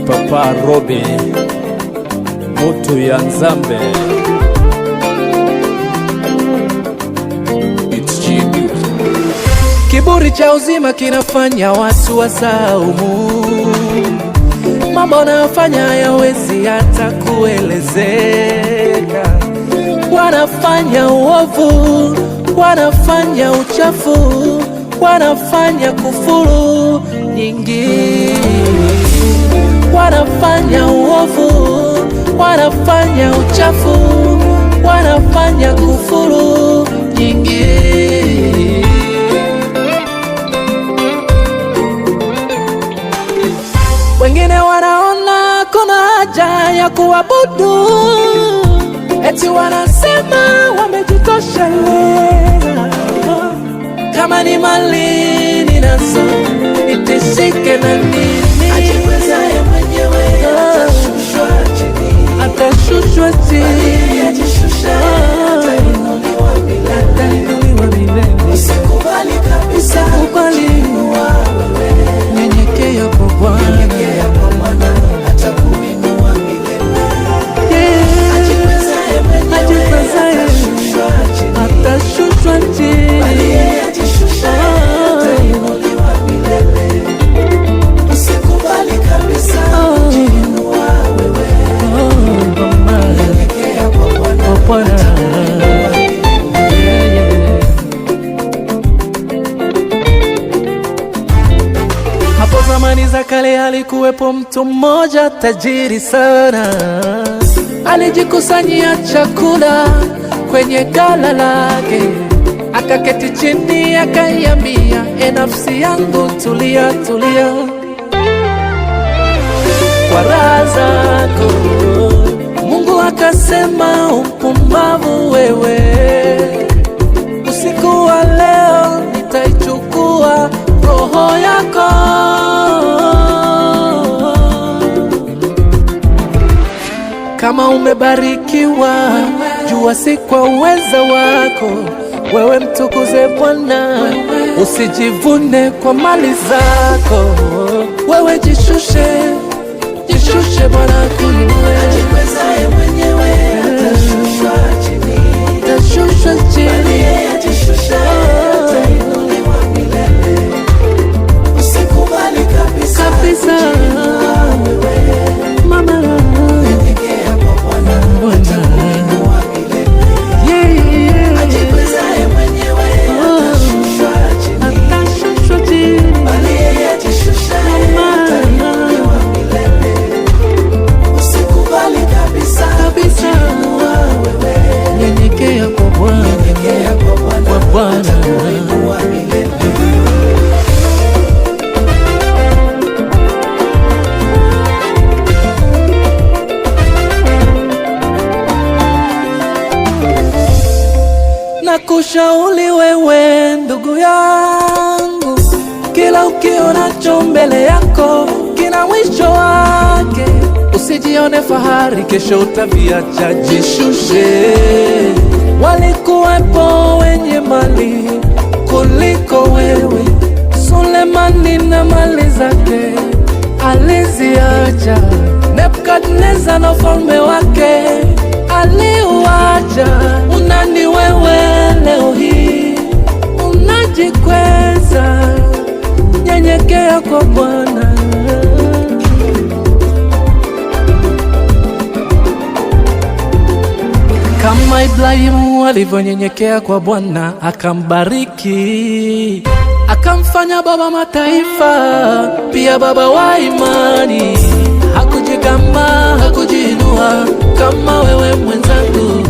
Papa Robi Mutu ya Nzambe. Kiburi cha uzima kinafanya watu wasaumu, mambo wanayofanya hayawezi hata kuelezeka. Wanafanya uovu, wanafanya uchafu, wanafanya kufuru nyingi. Wanafanya uovu, wanafanya uchafu, wanafanya kufuru nyingi. Wengine wanaona kuna haja ya kuabudu, eti wanasema wamejitosheleza. Kama ni mali ninazo nitishike na nini? Ajipezaye mwenyewe atashushwa chini, atainuliwa milele. Usikubali kabisa, nyenyekea kwa Bwana, atakuinua milele. Ajipezaye atashushwa chini, atainuliwa milele. Usikubali kabisa kujiinua wewe, nyenyekea kwa Bwana. Hapo zamani za kale alikuwepo mtu mmoja tajiri sana, alijikusanyia chakula kwenye ghala lake, akaketi chini akaiambia, nafsi yangu tulia, tulia kwa raha zako. Mungu akasema, upumbavu wewe, usiku wa leo nitaichukua roho yako. Kama umebarikiwa, jua si kwa uweza wako. Wewe mtukuze Bwana, usijivune kwa mali zako. Wewe jishushe, jishushe, Bwana kuinue. Ajipezaye mwenyewe atashushwa chini, atashushwa chini. Ajishushe, atainuliwa milele. Usikubali kabisa, kabisa mama, nyenyekea kwa Bwana, atakuinua milele. Ajipezaye mwenyewe atashushwa chini, atashushwa chini. Bali yeye ajishushe, atainuliwa milele. Usikubali kabisa, kabisa wewe, nyenyekea kwa Bwana, nyenyekea kwa Bwana, atakuinua milele. Nakushauri wewe ndugu yangu, kila ukionacho mbele yako kina mwisho wake. Usijione fahari, kesho utaviacha, jishushe. Walikuwepo wenye mali kuliko wewe. Sulemani na mali zake aliziacha. Nebukadneza na ufalme wake aliuacha. Unani wewe leo hii unajikweza? Nyenyekea kwa Bwana. Kama Ibrahimu alivyonyenyekea kwa Bwana, akambariki, akamfanya baba mataifa, pia baba wa imani. Hakujigamba, hakujiinua kama wewe mwenzangu.